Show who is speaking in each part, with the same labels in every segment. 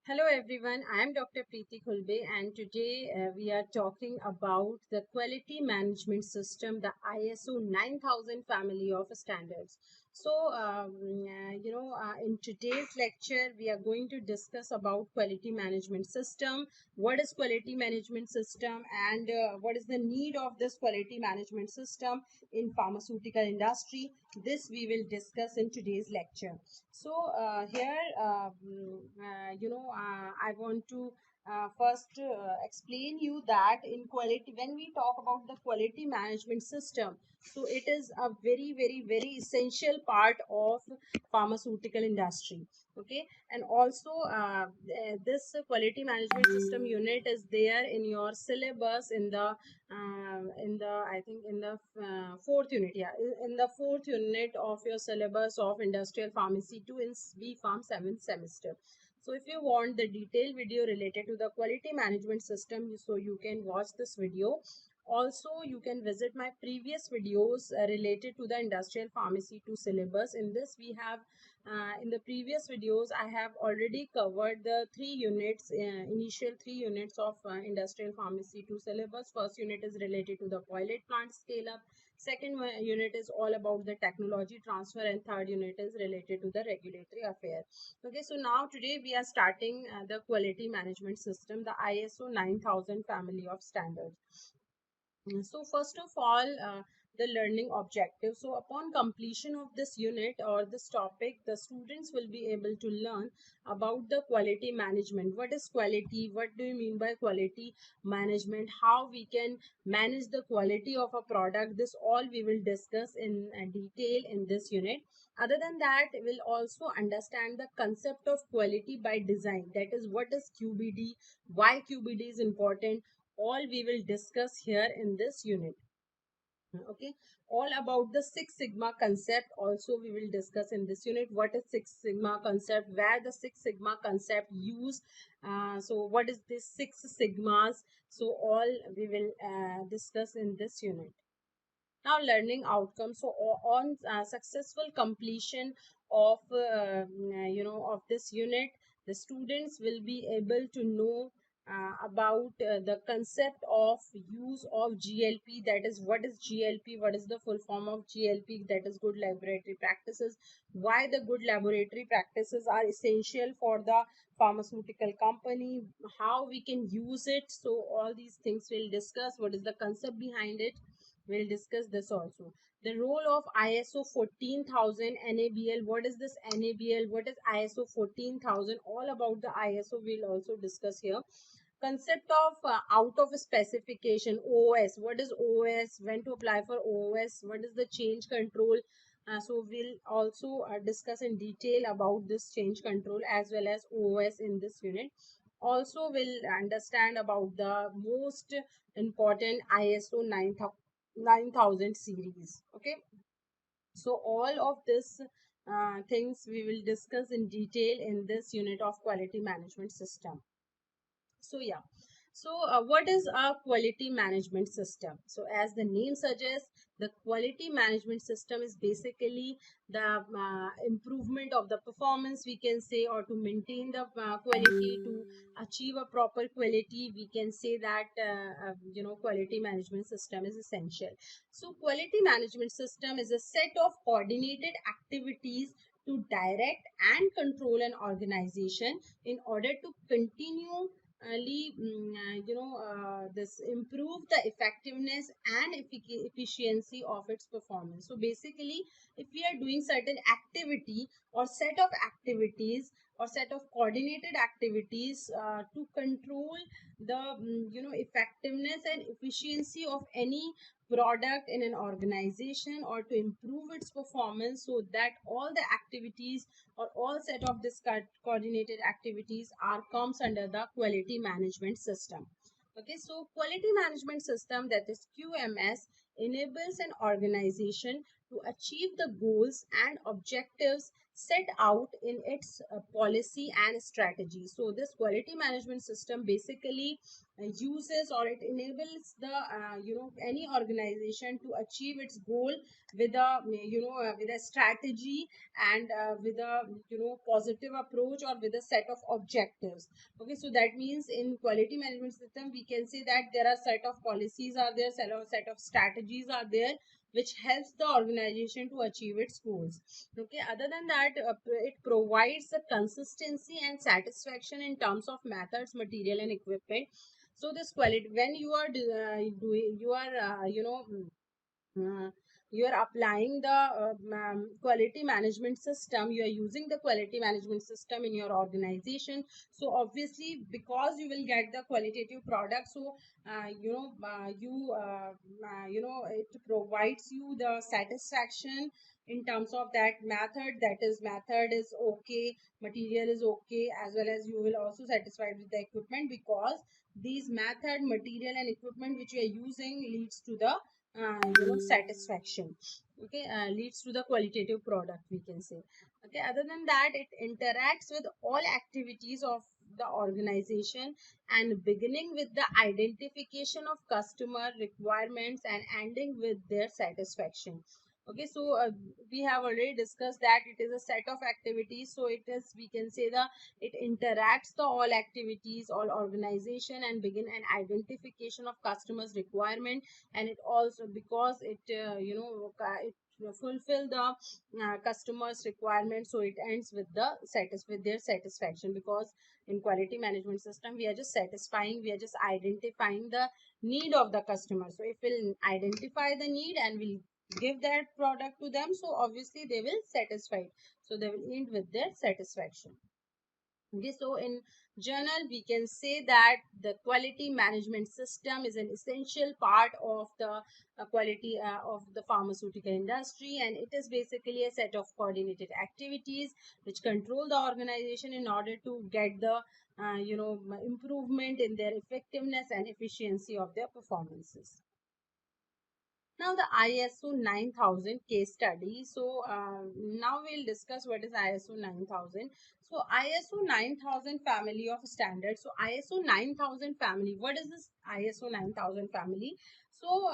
Speaker 1: Hello everyone, I am Dr. Preeti Khulbe and today we are talking about the quality management system, the ISO 9000 family of standards. In today's lecture, we are going to discuss about quality management system, what is quality management system and what is the need of this quality management system in pharmaceutical industry. This we will discuss in today's lecture. I want to first explain you that in quality, when we talk about the quality management system, so it is a very essential part of pharmaceutical industry. Okay, and also this quality management system unit is there in your syllabus in the I think in the fourth unit, yeah, in the fourth unit of your syllabus of industrial pharmacy 2 in B Farm 7th semester. So if you want the detailed video related to the quality management system, so you can watch this video. Also, you can visit my previous videos related to the industrial pharmacy 2 syllabus. In this, we have in the previous videos, I have already covered the initial three units of industrial pharmacy 2 syllabus. First unit is related to the pilot plant scale up. Second unit is all about the technology transfer, and third unit is related to the regulatory affair. Okay, so now today we are starting the quality management system, the ISO 9000 family of standards. So first of all, the learning objective. So upon completion of this unit or this topic, the students will be able to learn about the quality management. What is quality? What do you mean by quality management? How we can manage the quality of a product? This all we will discuss in detail in this unit. Other than that, we'll also understand the concept of quality by design. That is, what is QBD? Why QBD is important? All we will discuss here in this unit. Okay, all about the Six Sigma concept also we will discuss in this unit. What is Six Sigma concept, where the Six Sigma concept used, so what is this Six Sigmas, so all we will discuss in this unit. Now, learning outcomes. So on successful completion of of this unit, the students will be able to know about the concept of use of GLP. That is, what is GLP? What is the full form of GLP? That is good laboratory practices. Why the good laboratory practices are essential for the pharmaceutical company? How we can use it? So all these things we'll discuss. What is the concept behind it? We'll discuss this also. The role of ISO 14000 NABL. What is this NABL? What is ISO 14000? All about the ISO we'll also discuss here. Concept of out of specification, OS. What is OS? When to apply for OS? What is the change control? So we'll also discuss in detail about this change control as well as OS in this unit. Also, we'll understand about the most important ISO 9000 series. Okay, so all of this things we will discuss in detail in this unit of quality management system. So yeah, so what is a quality management system? So as the name suggests, the quality management system is basically the improvement of the performance, we can say, or to maintain the quality, to achieve a proper quality, we can say that quality management system is essential. So quality management system is a set of coordinated activities to direct and control an organization in order to continue this improve the effectiveness and efficiency of its performance. So basically, if we are doing certain activity or set of activities or set of coordinated activities to control the effectiveness and efficiency of any product in an organization, or to improve its performance, so that all the activities or all set of this coordinated activities are comes under the quality management system. Okay, so quality management system, that is QMS, enables an organization to achieve the goals and objectives set out in its policy and strategy. So this quality management system basically uses, or it enables the any organization to achieve its goal with a with a strategy, and with a positive approach, or with a set of objectives. Okay, so that means in quality management system we can say that there are set of policies are there, set of strategies are there, which helps the organization to achieve its goals. Okay, other than that, it provides the consistency and satisfaction in terms of methods, material, and equipment. So this quality, when you are doing, you are uh, you are applying the quality management system, you are using the quality management system in your organization. So obviously, because you will get the qualitative product, so it provides you the satisfaction in terms of that method, that is method is okay, material is okay, as well as you will also satisfied with the equipment, because these method, material, and equipment which you are using leads to the satisfaction. Okay, leads to the qualitative product, we can say. Okay, other than that, it interacts with all activities of the organization, and beginning with the identification of customer requirements and ending with their satisfaction. Okay, so we have already discussed that it is a set of activities, so it is, we can say, the it interacts the all activities, all organization, and begin an identification of customers requirement. And it also, because it it fulfill the customers requirement, so it ends with the with their satisfaction, because in quality management system we are just satisfying, we are just identifying the need of the customer. So if we'll identify the need and we'll give that product to them, so obviously they will satisfy, so they will end with their satisfaction. Okay, so in general, we can say that the quality management system is an essential part of the quality of the pharmaceutical industry, and it is basically a set of coordinated activities which control the organization in order to get the improvement in their effectiveness and efficiency of their performances. Now the ISO 9000 case study. So now we'll discuss what is ISO 9000. So ISO 9000 family of standards. So ISO 9000 family. What is this ISO 9000 family? So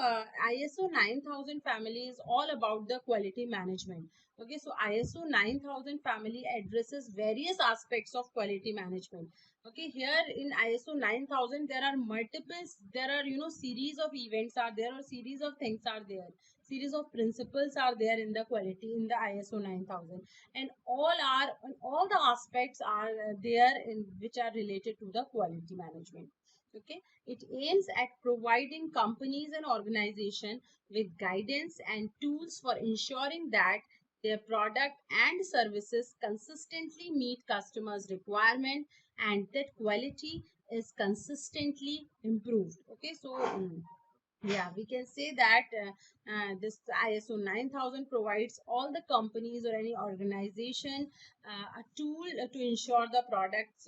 Speaker 1: ISO 9000 family is all about the quality management. Okay, so ISO 9000 family addresses various aspects of quality management. Okay, here in ISO 9000 there are multiples, there are series of events are there, or series of things are there, series of principles are there in the quality in the ISO 9000, and all the aspects are there in which are related to the quality management. Okay, it aims at providing companies and organization with guidance and tools for ensuring that their product and services consistently meet customers requirement, and that quality is consistently improved. Okay, so yeah, we can say that this ISO 9000 provides all the companies or any organization a tool to ensure the products,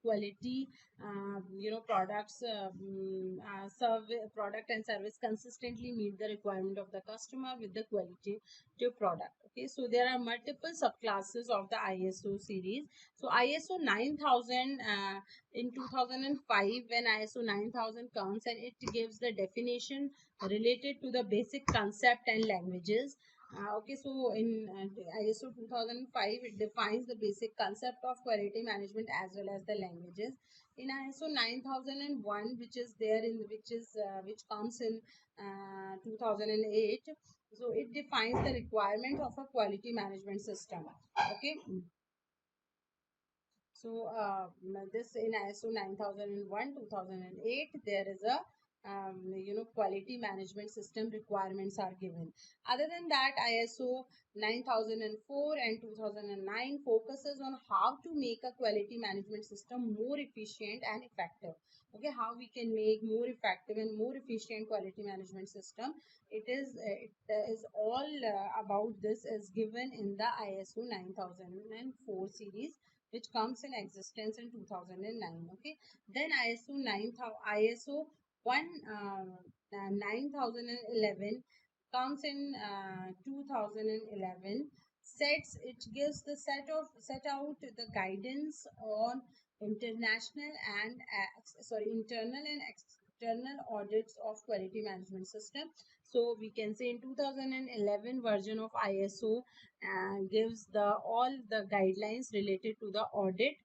Speaker 1: quality, products, product and service consistently meet the requirement of the customer with the quality to product. Okay, so there are multiple subclasses of the ISO series. So ISO 9000 in 2005, when ISO 9000 comes, and it gives the definition related to the basic concept and languages. Okay, so in ISO 2005, it defines the basic concept of quality management as well as the languages. In ISO 9001, which is there in which comes in 2008, so it defines the requirement of a quality management system. Okay, so this in ISO 9001 2008, there is a quality management system requirements are given. Other than that, ISO 9004 and 2009 focuses on how to make a quality management system more efficient and effective. Okay, how we can make more effective and more efficient quality management system. It is all about this is given in the ISO 9004 series, which comes in existence in 2009. Okay, then ISO 9000, ISO 1 9011 comes in 2011. It gives the set out the guidance on international and internal and external audits of quality management system. So we can say in 2011 version of ISO gives the all the guidelines related to the audit,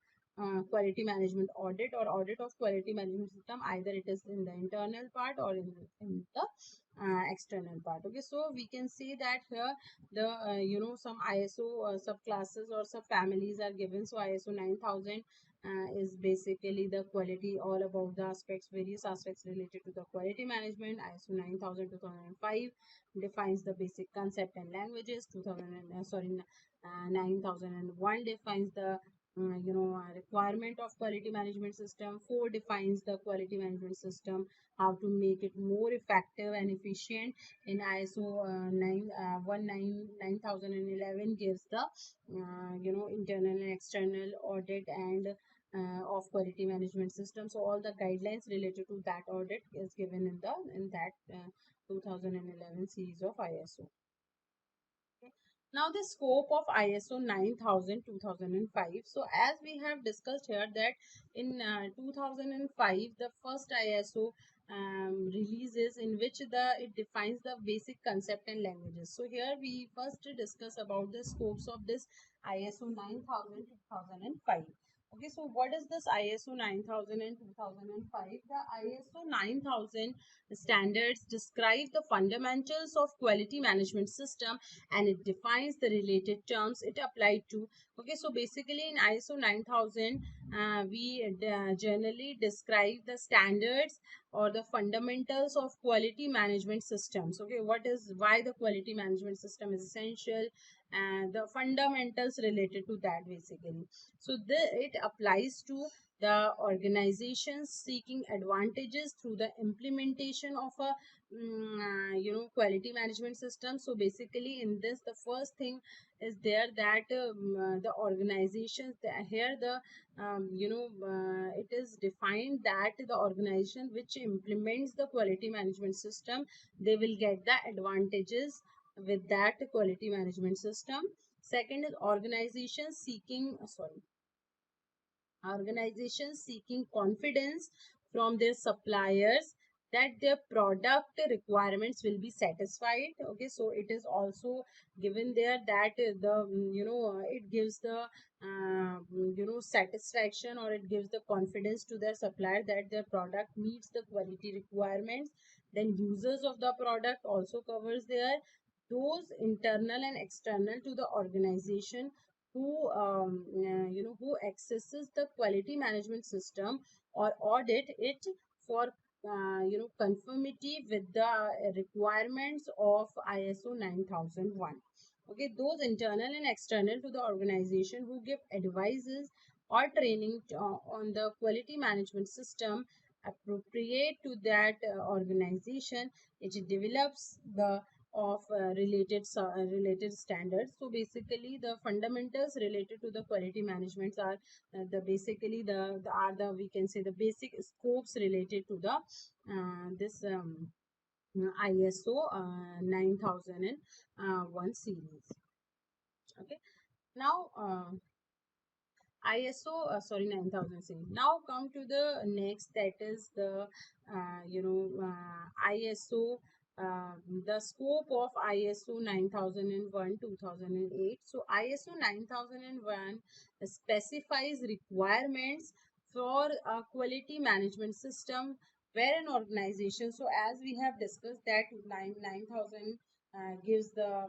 Speaker 1: quality management audit or audit of quality management system, either it is in the internal part or in the external part. Okay, so we can say that here the some ISO subclasses or subfamilies are given. So ISO 9000 is basically the quality, all about the aspects, various aspects related to the quality management. ISO 9000 2005 defines the basic concept and languages. 9001 defines the requirement of quality management system. 4 defines the quality management system, how to make it more effective and efficient. In ISO 9011 gives the internal and external audit and of quality management system. So all the guidelines related to that audit is given in that 2011 series of ISO. Okay. Now the scope of ISO 9000 2005. So as we have discussed here that in 2005 the first ISO releases in which it defines the basic concept and languages. So here we first discuss about the scopes of this ISO 9000 2005. Okay, so what is this ISO 9000 and 2005? The ISO 9000 standards describe the fundamentals of quality management system and it defines the related terms it applied to. Okay, so basically in ISO 9000 we generally describe the standards or the fundamentals of quality management systems. Okay, why the quality management system is essential and the fundamentals related to that basically. So it applies to the organizations seeking advantages through the implementation of a quality management system. So basically in this the first thing is there that the organizations here the it is defined that the organization which implements the quality management system, they will get the advantages with that quality management system. Second is organizations seeking confidence from their suppliers that their product requirements will be satisfied. Okay, so it is also given there that it gives the satisfaction or it gives the confidence to their supplier that their product meets the quality requirements. Then users of the product also covers there, those internal and external to the organization who who accesses the quality management system or audit it for conformity with the requirements of ISO 9001. Okay, those internal and external to the organization who give advices or training on the quality management system appropriate to that organization, it develops the of related standards. So basically the fundamentals related to the quality management are the basically the are the we can say the basic scopes related to the this ISO 9001 series. Okay, now ISO, 9000 series. Now come to the next, that is the ISO, the scope of ISO 9001 2008. So ISO 9001 specifies requirements for a quality management system where an organization, so as we have discussed that 9000 gives the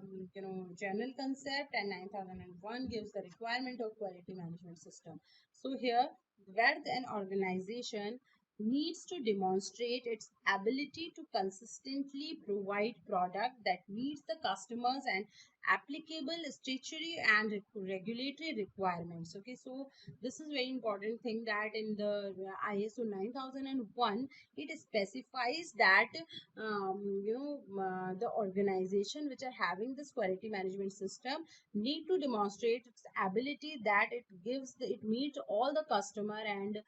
Speaker 1: general concept and 9001 gives the requirement of quality management system. So here where an organization needs to demonstrate its ability to consistently provide product that meets the customers and applicable statutory and regulatory requirements. Okay, so this is very important thing that in the ISO 9001 it specifies that the organization which are having this quality management system need to demonstrate its ability that it meets all the customer and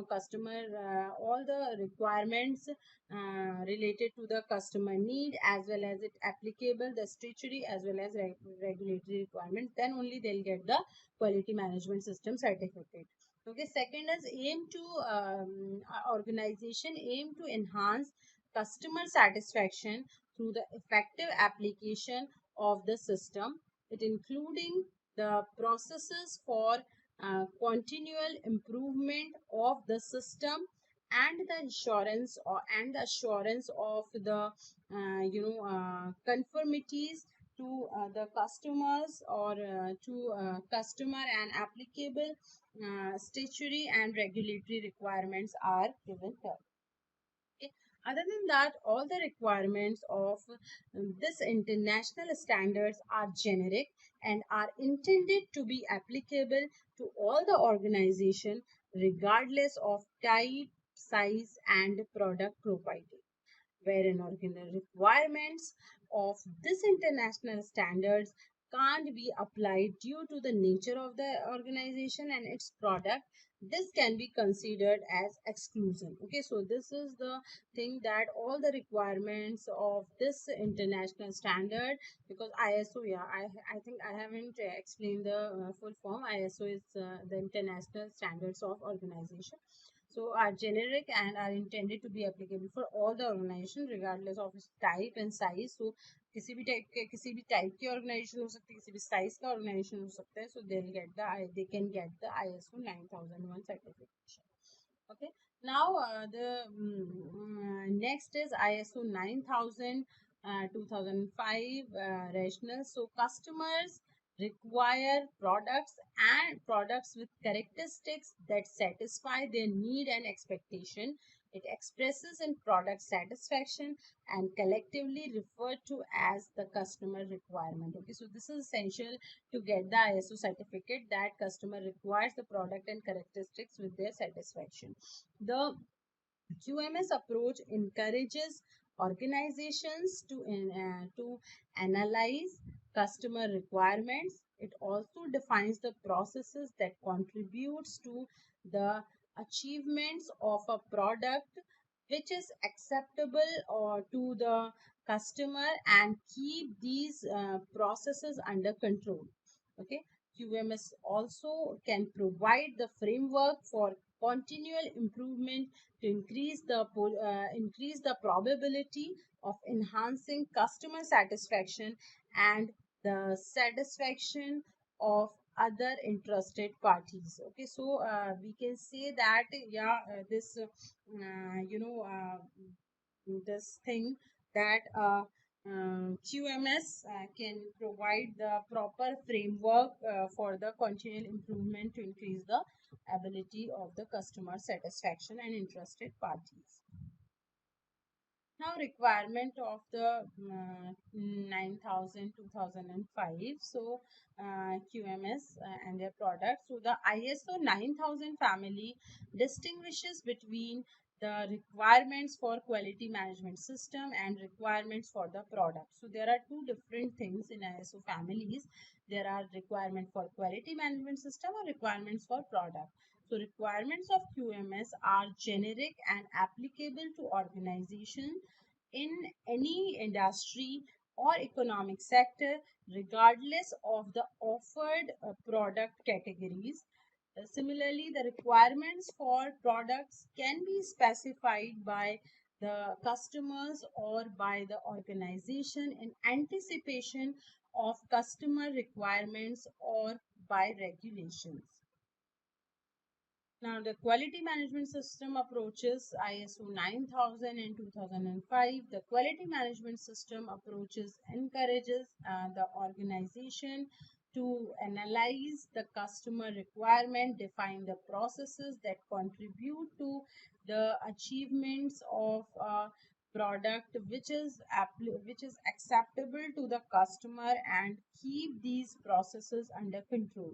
Speaker 1: customer all the requirements related to the customer need, as well as it applicable the statutory as well as regulatory requirements, then only they'll get the quality management system certificate. Okay, second is organization aim to enhance customer satisfaction through the effective application of the system, it including the processes for continual improvement of the system and the insurance or and the assurance of the conformities to the customers or to customer and applicable statutory and regulatory requirements are given here. Okay. Other than that, all the requirements of this international standards are generic and are intended to be applicable to all the organization regardless of type, size and product provided, wherein original requirements of this international standards can't be applied due to the nature of the organization and its product. This can be considered as exclusion. Okay, so this is the thing that all the requirements of this international standard, because ISO, yeah, I think I haven't explained the full form. ISO is the international standards of organization, so are generic and are intended to be applicable for all the organization regardless of its type and size. So किसी भी type की organisation हो सकती है, किसी भी size का organisation हो सकता है. So they can get the ISO 9001 certification. Okay, now next is ISO 9000 2005 rational. So customers require products with characteristics that satisfy their need and expectation. It expresses in product satisfaction and collectively referred to as the customer requirement. Okay, so this is essential to get the ISO certificate, that customer requires the product and characteristics with their satisfaction. The QMS approach encourages organizations to analyze customer requirements. It also defines the processes that contributes to the achievements of a product which is acceptable or to the customer and keep these processes under control. Okay, QMS also can provide the framework for continual improvement to increase the probability of enhancing customer satisfaction and the satisfaction of other interested parties. Okay, so we can say that, yeah, this thing that QMS can provide the proper framework for the continual improvement to increase the ability of the customer satisfaction and interested parties. Now, requirement of the 9000 2005. So QMS and their products. So the ISO 9000 family distinguishes between the requirements for quality management system and requirements for the product. So there are two different things in ISO families. There are requirement for quality management system or requirements for product. So requirements of QMS are generic and applicable to organization in any industry or economic sector regardless of the offered product categories. Similarly, the requirements for products can be specified by the customers or by the organization in anticipation of customer requirements or by regulations. Now, the quality management system approaches ISO 9000 and 2005. The quality management system approaches encourages the organization to analyze the customer requirement, define the processes that contribute to the achievements of a product which is acceptable to the customer and keep these processes under control.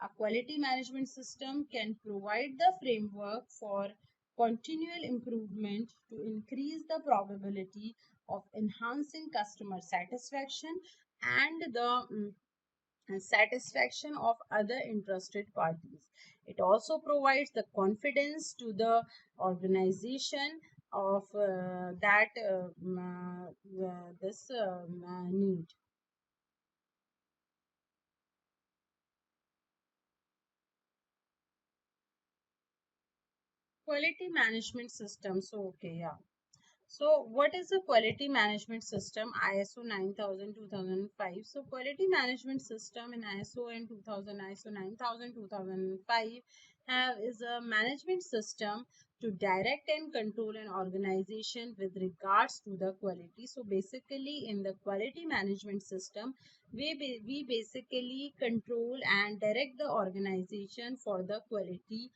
Speaker 1: A quality management system can provide the framework for continual improvement to increase the probability of enhancing customer satisfaction and the satisfaction of other interested parties. It also provides the confidence to the organization of that this need. Quality management system. So, okay, yeah. So, what is the quality management system? ISO 9000 2005. So, quality management system in ISO and 2000, ISO 9000 2005 is a management system to direct and control an organization with regards to the quality. So, basically, in the quality management system, we basically control and direct the organization for the quality,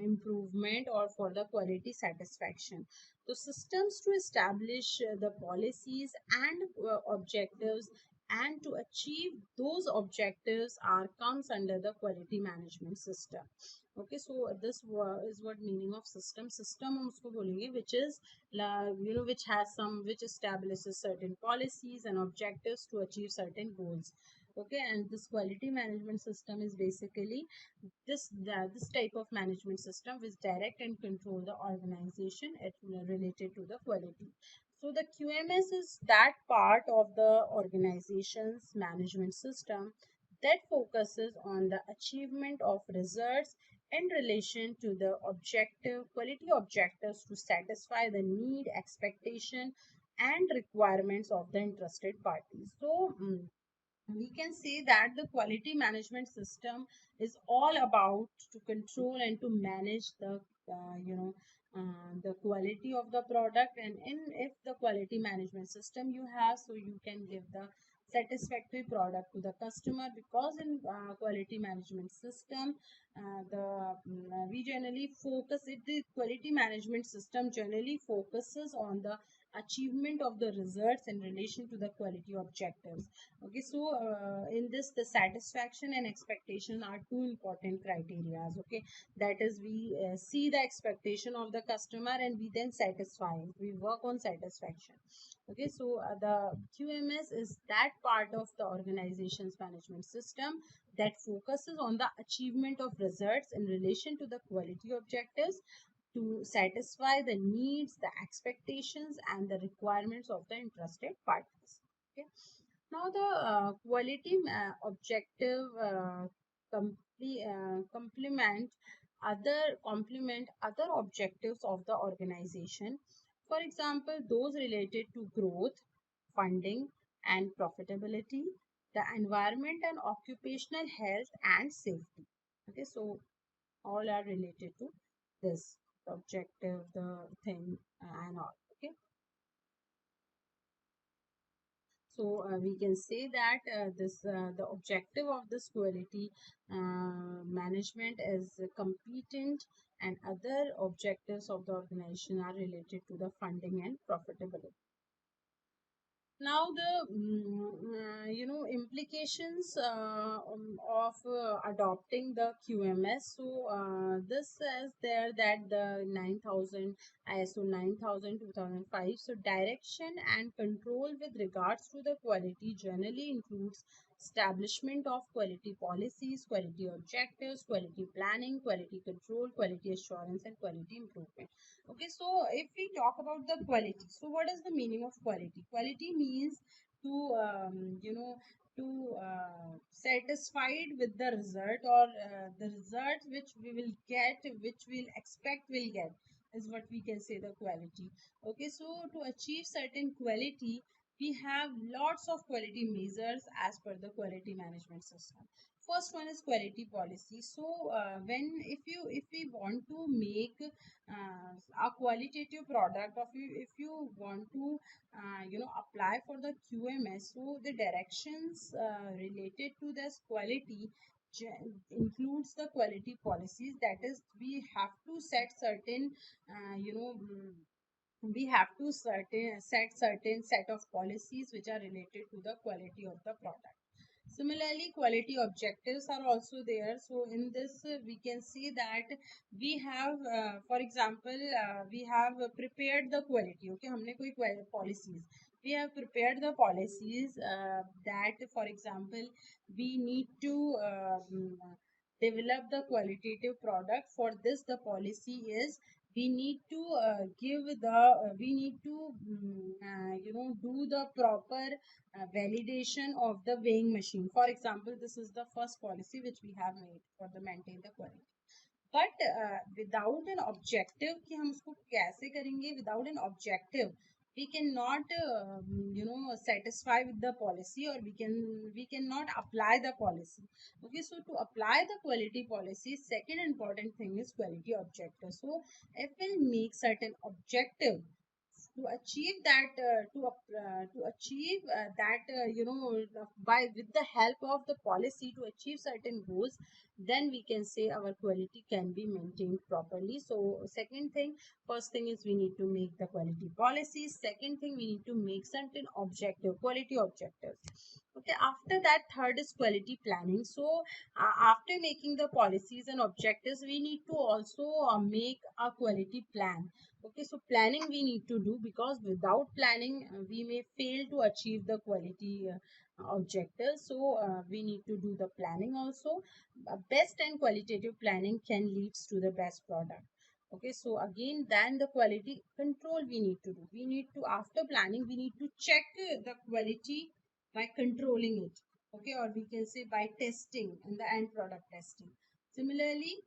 Speaker 1: improvement or for the quality satisfaction. So systems to establish the policies and objectives, and to achieve those objectives are comes under the quality management system. Okay, so this is what meaning of system. System हम उसको बोलेंगे which is which has some, which establishes certain policies and objectives to achieve certain goals. Okay, and this quality management system is basically this type of management system which direct and control the organization related to the quality. So the QMS is that part of the organization's management system that focuses on the achievement of results in relation to the objective quality objectives to satisfy the need, expectation, and requirements of the interested parties. So we can say that the quality management system is all about to control and to manage the the quality of the product, and in if the quality management system you have, so you can give the satisfactory product to the customer, because in quality management system we generally focus it the quality management system generally focuses on the achievement of the results in relation to the quality objectives. Okay, so in this, the satisfaction and expectation are two important criteria. Okay, that is, we see the expectation of the customer and we then satisfy it. We work on satisfaction. Okay, so the QMS is that part of the organization's management system that focuses on the achievement of results in relation to the quality objectives to satisfy the needs, the expectations, and the requirements of the interested parties. Okay. Now, the quality objective complement other objectives of the organization. For example, those related to growth, funding, and profitability, the environment and occupational health and safety. Okay, so all are related to this objective, the thing, and all. Okay, so we can say that this the objective of this quality management is competent, and other objectives of the organization are related to the funding and profitability. Now the implications of adopting the QMS. So this says there that the 9000 ISO 9000 2005. So direction and control with regards to the quality generally includes establishment of quality policies, quality objectives, quality planning, quality control, quality assurance, and quality improvement. Okay, so if we talk about the quality, so what is the meaning of quality? Quality means to satisfied with the result, or the result which we will get, which we'll expect will get, is what we can say the quality. Okay, so to achieve certain quality, we have lots of quality measures as per the quality management system. First one is quality policy. So when if we want to make a qualitative product of you, if you want to apply for the QMS, so the directions related to this quality includes the quality policies. That is, we have to set certain we have to set certain set of policies which are related to the quality of the product. Similarly, quality objectives are also there. So in this, we can see that we have, for example, we have prepared the quality. Okay, हमने कोई policies. We have prepared the policies that, for example, we need to develop the qualitative product. For this, the policy is we need to give the we need to do the proper validation of the weighing machine. For example, this is the first policy which we have made for the maintain the quality. But without an objective कि हम उसको कैसे करेंगे, without an objective we cannot satisfy with the policy, or we cannot apply the policy. Okay, so to apply the quality policy, second important thing is quality objective. So if we make certain objective to achieve that to achieve that by with the help of the policy to achieve certain goals, then we can say our quality can be maintained properly. So second thing, first thing is we need to make the quality policies. Second thing, we need to make certain objective quality objectives. Okay, after that, third is quality planning. So after making the policies and objectives, we need to also make a quality plan. Okay, so planning we need to do, because without planning we may fail to achieve the quality objectives. So we need to do the planning also. Best and qualitative planning can leads to the best product. Okay, so again, then the quality control we need to do. We need to, after planning, we need to check the quality by controlling it. Okay, or we can say by testing and the end product testing. Similarly,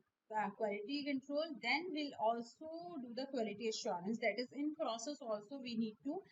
Speaker 1: quality control, then we'll also do the quality assurance. That is, in process also we need to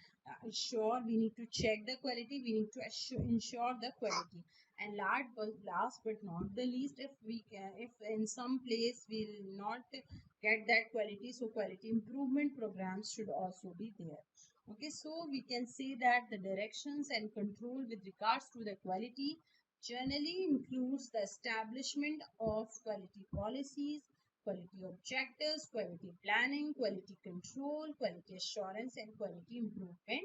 Speaker 1: assure, we need to check the quality, we need to ensure the quality. And last but not the least, if we can, if in some place we will not get that quality, so quality improvement programs should also be there. Okay, so we can say that the directions and control with regards to the quality generally includes the establishment of quality policies, quality objectives, quality planning, quality control, quality assurance, and quality improvement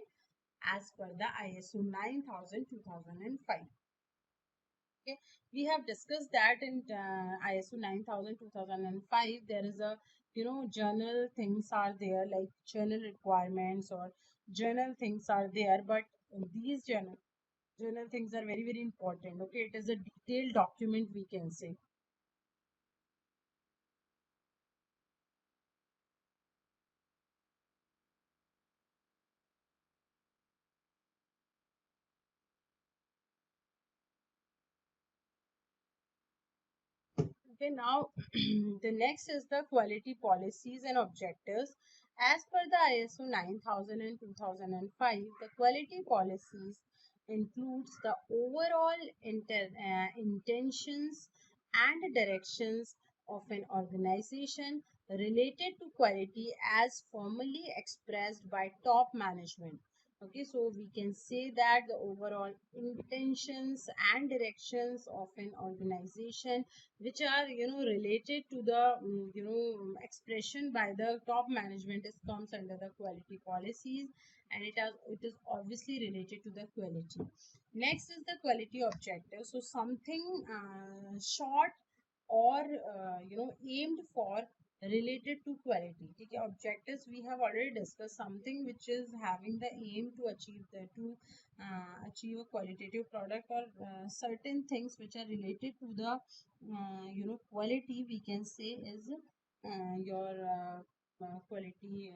Speaker 1: as per the ISO 9000:2005. Okay, we have discussed that in ISO 9000:2005. There is a, journal things are there, like journal requirements or journal things are there, but these journal things are very very important. Okay, it is a detailed document, we can say. Okay, now the next is the quality policies and objectives. As per the ISO 9000 and 2005, the quality policies includes the overall intentions and directions of an organization related to quality as formally expressed by top management. Okay, so we can say that the overall intentions and directions of an organization, which are related to the expression by the top management, is comes under the quality policies, and it is obviously related to the quality. Next is the quality objective. So something short or aimed for related to quality. Okay, objectives we have already discussed, something which is having the aim to achieve achieve a qualitative product, or certain things which are related to the quality, we can say is your quality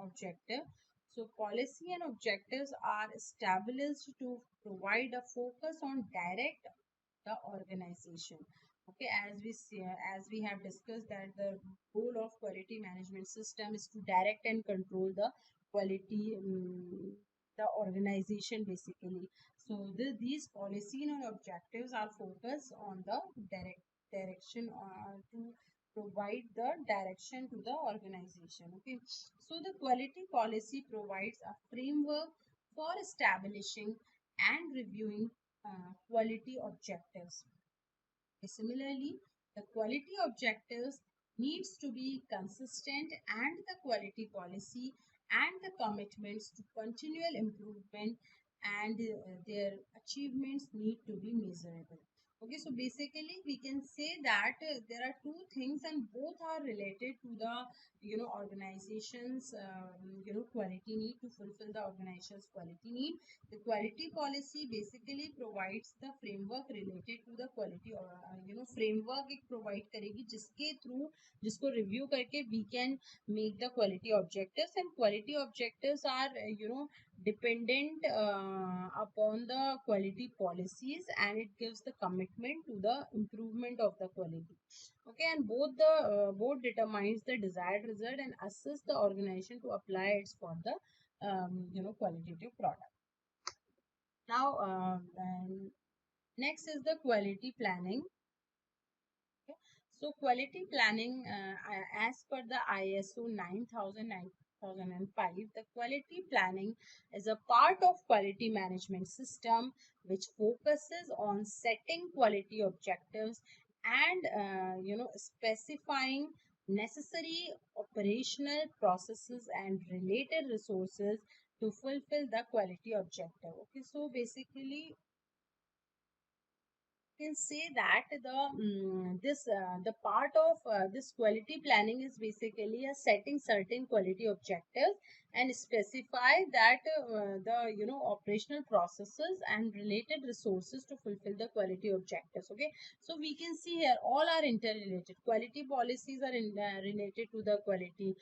Speaker 1: objective. So policy and objectives are established to provide a focus on direct the organization. Okay, as we see, as we have discussed that the goal of quality management system is to direct and control the quality, the organization basically. So these policy and objectives are focused on the direction, to provide the direction to the organization. Okay, so the quality policy provides a framework for establishing and reviewing quality objectives. Similarly, the quality objectives needs to be consistent, and the quality policy and the commitments to continual improvement and their achievements need to be measurable. Okay, so basically we can say that there are two things, and both are related to the organizations quality need, to fulfill the organization's quality need. The quality policy basically provides the framework related to the quality, और framework एक provide करेगी जिसके through, जिसको review करके we can make the quality objectives. And quality objectives are dependent upon the quality policies, and it gives the commitment to the improvement of the quality. Okay, and both determines the desired result and assists the organization to apply it for the qualitative product. Now, and next is the quality planning. Okay. So quality planning, as per the ISO 9005, the quality planning is a part of quality management system which focuses on setting quality objectives and specifying necessary operational processes and related resources to fulfill the quality objective. Okay, so basically can say that the part of this quality planning is basically a setting certain quality objectives and specify that the operational processes and related resources to fulfill the quality objectives. Okay, so we can see here all are interrelated. Quality policies are related to the quality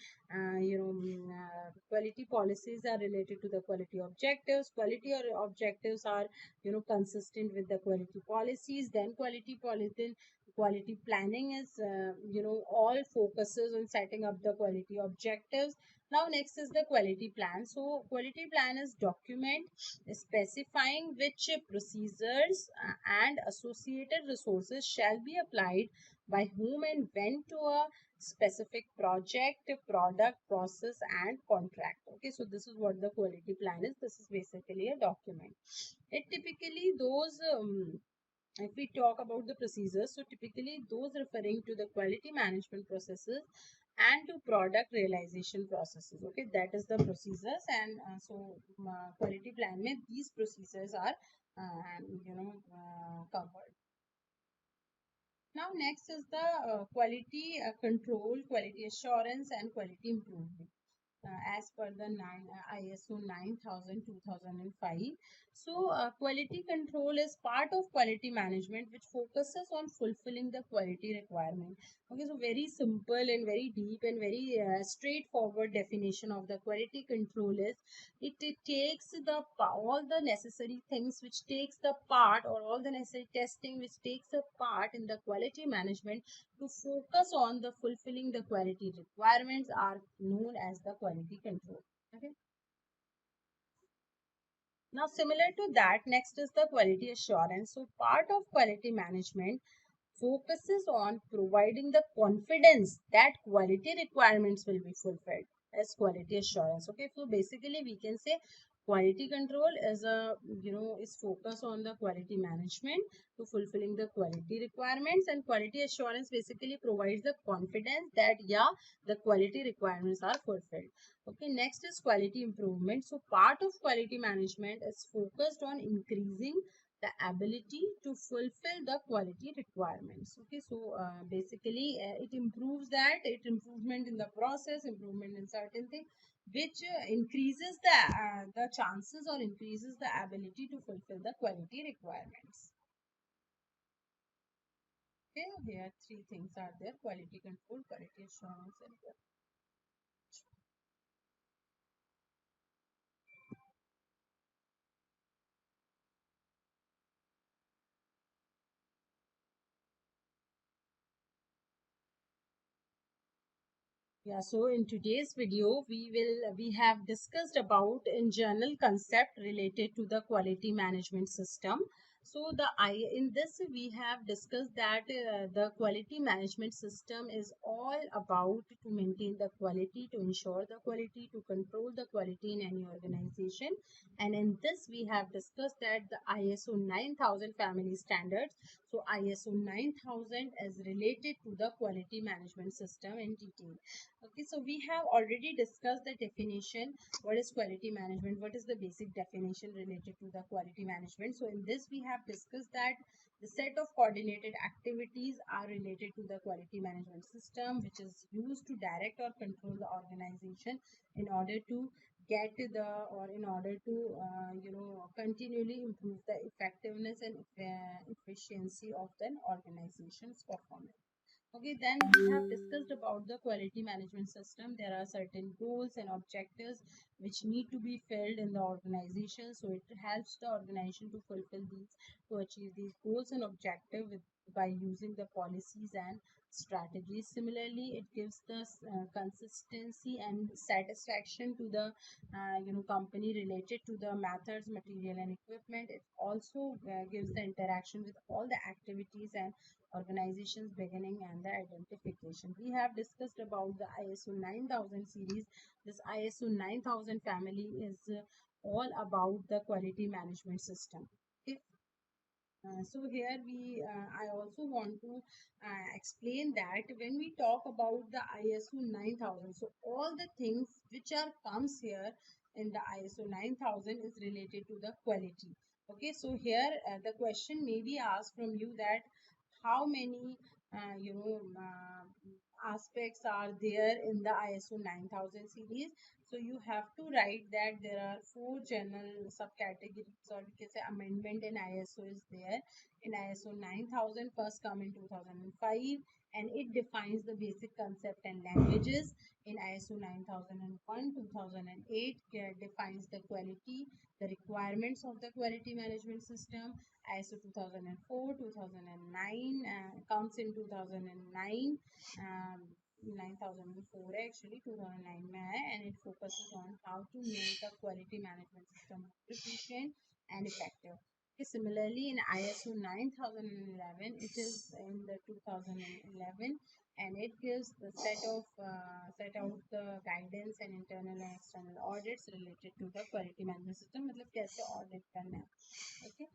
Speaker 1: quality policies are related to the quality objectives. Quality or objectives are consistent with the quality policies. Then quality planning is all focuses on setting up the quality objectives. Now next is the quality plan. So quality plan is document specifying which procedures and associated resources shall be applied by whom and when to a specific project, product, process and contract. Okay, so this is what the quality plan is. This is basically a document. It typically those if we talk about the procedures, so typically those referring to the quality management processes and to product realization processes. Okay, that is the procedures, and quality plan mein these procedures are covered. Now next is the quality control, quality assurance and quality improvement. As per the ISO 9000/2005. So, quality control is part of quality management which focuses on fulfilling the quality requirement. Okay, so very simple and very deep and very straightforward definition of the quality control is it takes all the necessary things which takes the part, or all the necessary testing which takes a part in the quality management to focus on the fulfilling the quality requirements are known as the quality control. Okay. Now similar to that, next is the quality assurance. So part of quality management focuses on providing the confidence that quality requirements will be fulfilled as quality assurance. Okay, so basically we can say quality control is is focus on the quality management to fulfilling the quality requirements, and quality assurance basically provides the confidence that yeah, the quality requirements are fulfilled. Okay, next is quality improvement. So part of quality management is focused on increasing the ability to fulfill the quality requirements. Okay, so basically it improves that, it improvement in the process, improvement in certain thing which increases the chances or increases the ability to fulfill the quality requirements. Okay, here three things are there: quality control, quality assurance and yeah, so in today's video, we have discussed about in general concept related to the quality management system. So in this we have discussed that the quality management system is all about to maintain the quality, to ensure the quality, to control the quality in any organization. And in this we have discussed that the ISO 9000 family standards. So ISO 9000 is related to the quality management system in detail. Okay, so we have already discussed the definition. What is quality management? What is the basic definition related to the quality management? So in this we have discussed that the set of coordinated activities are related to the quality management system, which is used to direct or control the organization in order to get the, or in order to continually improve the effectiveness and efficiency of the organization's performance. Okay, then we have discussed about the quality management system. There are certain goals and objectives which need to be filled in the organization. So it helps the organization to fulfill these, to achieve these goals and objectives by using the policies and strategies. Similarly, it gives the consistency and satisfaction to the company related to the methods, material, and equipment. It also gives the interaction with all the activities and organizations beginning and the identification. We have discussed about the ISO 9000 series. This ISO 9000 family is all about the quality management system. Okay. So here I also want to explain that when we talk about the ISO 9000, so all the things which are comes here in the ISO 9000 is related to the quality. Okay, so here the question may be asked from you that how many aspects are there in the ISO 9000 series. So you have to write that there are four general subcategories, or we can say amendment in ISO is there. In ISO 9000 first come in 2005, and it defines the basic concept and languages. In ISO 9001 2008 defines the quality, the requirements of the quality management system. ISO 2004 2009 comes in 2009, 9004 actually 2009 में है, and it focuses on how to make a quality management system more efficient and effective. Okay, similarly, in ISO 9011, it is in the 2011, and it gives the set out the guidance and internal and external audits related to the quality management system. मतलब कैसे audit करना है. Okay.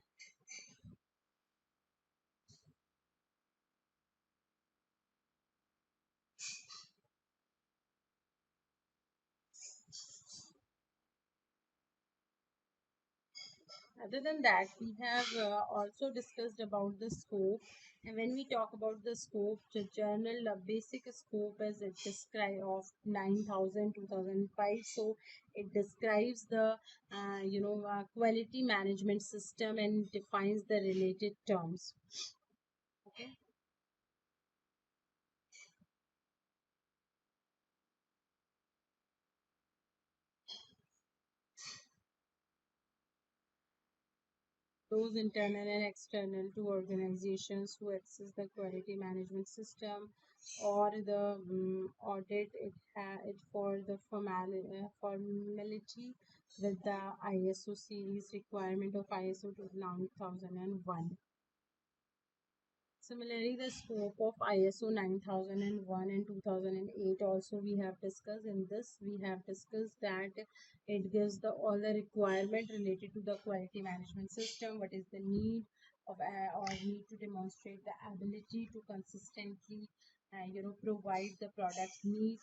Speaker 1: Other than that, we have also discussed about the scope. And when we talk about the scope, the journal basic scope is it describe of 9000 2005. So it describes the quality management system and defines the related terms. Okay. Those internal and external to organizations who access the quality management system or the audit it for the formality with the ISO series requirement of ISO 9001. Similarly, the scope of ISO 9001 and 2008 also we have discussed. In this, we have discussed that it gives the all the requirement related to the quality management system. What is the need of or need to demonstrate the ability to consistently provide the product meet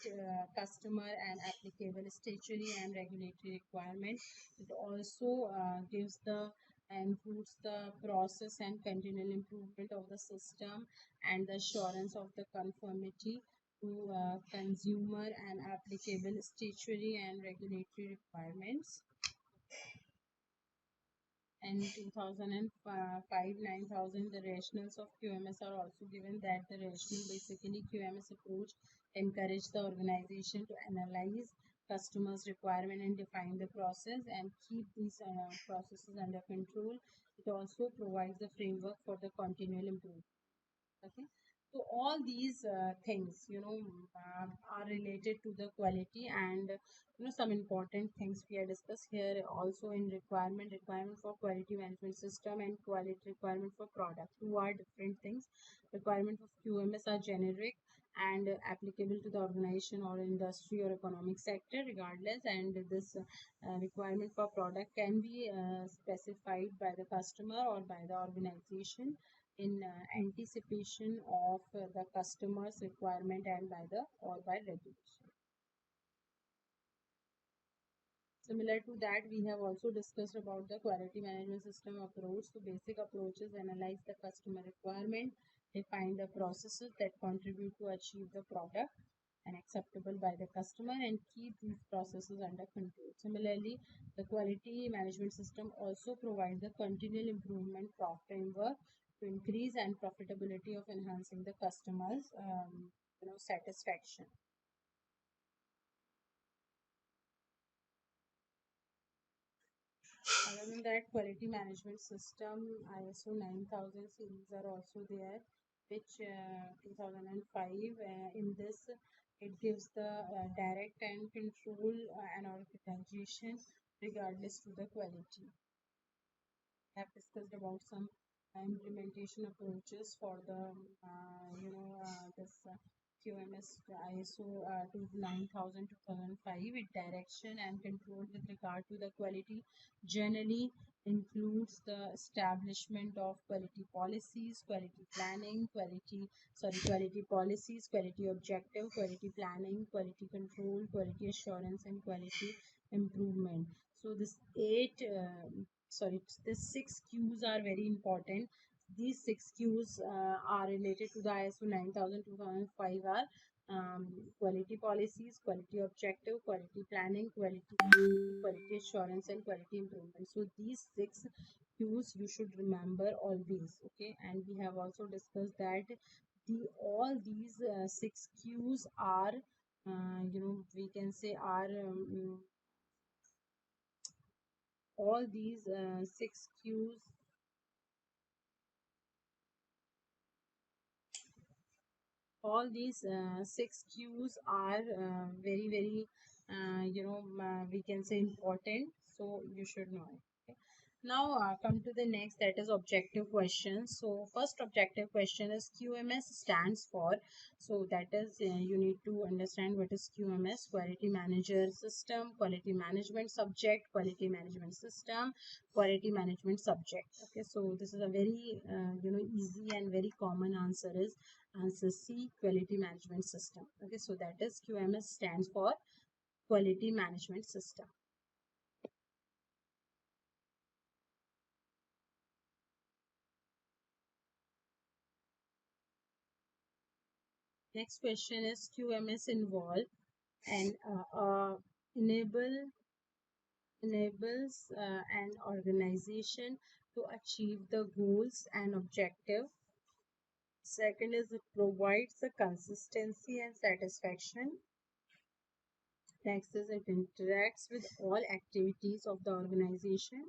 Speaker 1: customer and applicable statutory and regulatory requirement. It also gives the includes the process and continual improvement of the system and the assurance of the conformity to consumer and applicable statutory and regulatory requirements. And 2005 9000, the rationals of QMS are also given. That the rational basically QMS approach encourage the organization to analyze customers requirement and define the process and keep these processes under control. It also provides the framework for the continual improvement. Okay, so all these things are related to the quality, and some important things we are discussed here also in requirement for quality management system and quality requirement for product. Two are different things. Requirement of QMS are generic and applicable to the organization or industry or economic sector regardless, and this requirement for product can be specified by the customer or by the organization in anticipation of the customer's requirement and by the or by regulation. Similar to that, we have also discussed about the quality management system approach. So basic approaches analyze the customer requirement, define the processes that contribute to achieve the product and acceptable by the customer, and keep these processes under control. Similarly, the quality management system also provides the continual improvement framework to increase and profitability of enhancing the customers satisfaction. Other than that, quality management system ISO 9000 series are also there, which 2005 in this it gives the direct and control and organization regardless to the quality. Have discussed about some implementation approaches for the this QMS ISO 9000 2005 with direction and control with regard to the quality generally includes the establishment of quality policies, quality planning, quality policies, quality objective, quality planning, quality control, quality assurance, and quality improvement. So this these six Qs are very important. These six Qs are related to the ISO 9000 2005 are quality policies, quality objective, quality planning, quality assurance, and quality improvement. So these six Qs you should remember always. Okay, and we have also discussed that all these six Qs are we can say are all these six Qs all these six Qs are very we can say important, so you should know it. Okay. Now come to the next, that is objective questions. So first objective question is QMS stands for. So that is you need to understand what is QMS: quality manager system, quality management subject, quality management system, quality management subject. Okay, so this is a very easy and very common answer is answer C, quality management system. Okay, so that is QMS stands for quality management system. Next question is QMS involve and enable enables an organization to achieve the goals and objective. Second is it provides the consistency and satisfaction. Next is it interacts with all activities of the organization.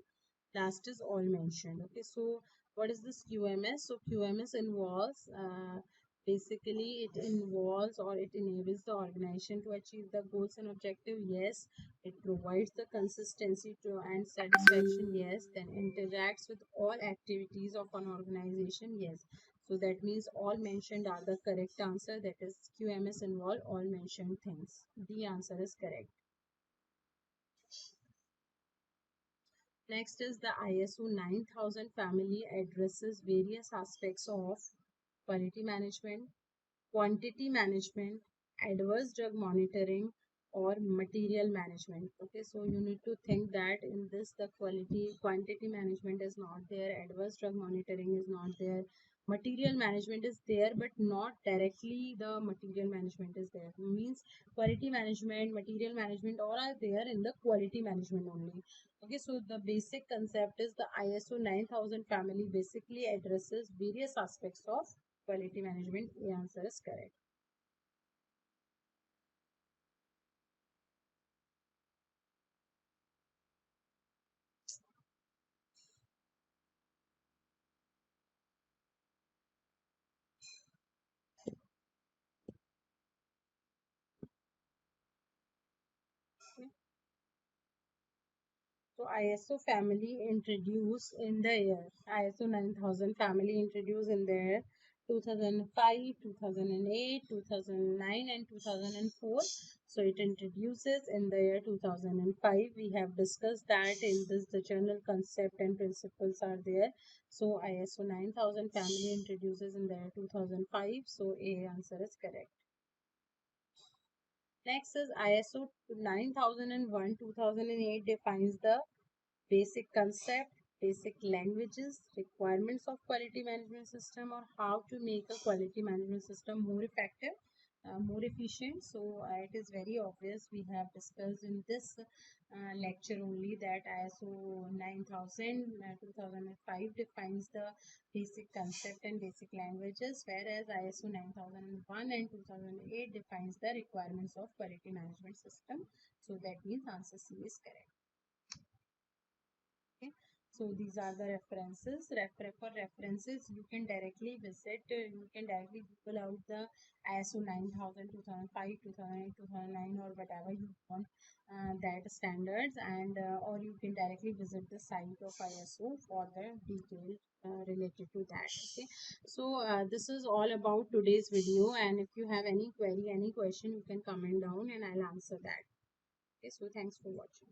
Speaker 1: Last is all mentioned. Okay, so what is this QMS? So QMS involves basically it involves or it enables the organization to achieve the goals and objective. Yes. It provides the consistency to and satisfaction. Yes. Then interacts with all activities of an organization. Yes. So that means all mentioned are the correct answer. That is QMS involve all mentioned things. The answer is correct. Next is the ISO 9000 family addresses various aspects of quality management, quantity management, adverse drug monitoring, or material management. Okay, so you need to think that in this the quantity management is not there, adverse drug monitoring is not there, material management is there, but not directly the material management is there. Means quality management, material management, all are there in the quality management only. Okay, so the basic concept is the ISO 9000 family basically addresses various aspects of quality management. The answer is correct. Okay. So ISO family introduced in the year ISO 9000 family introduced in the year 2005, 2008, 2009 and 2004. So it introduces in the year 2005. We have discussed that in this the general concept and principles are there. So ISO 9000 family introduces in the year 2005. So A answer is correct. Next is ISO 9001 2008 defines the basic concept, basic languages, requirements of quality management system, or how to make a quality management system more effective. more efficient. So it is very obvious, we have discussed in this lecture only, that ISO 9000 2005 defines the basic concept and basic languages, whereas ISO 9001 and 2008 defines the requirements of quality management system. So that means answer C is correct. Okay. So these are the references. For references, you can directly visit, you can directly Google out the ISO 9000, 2005, 2008, 2009, or whatever you want, that standards, and or you can directly visit the site of ISO for the detail related to that. Okay. So this is all about today's video, and if you have any query, any question, you can comment down and I'll answer that. Okay. So thanks for watching.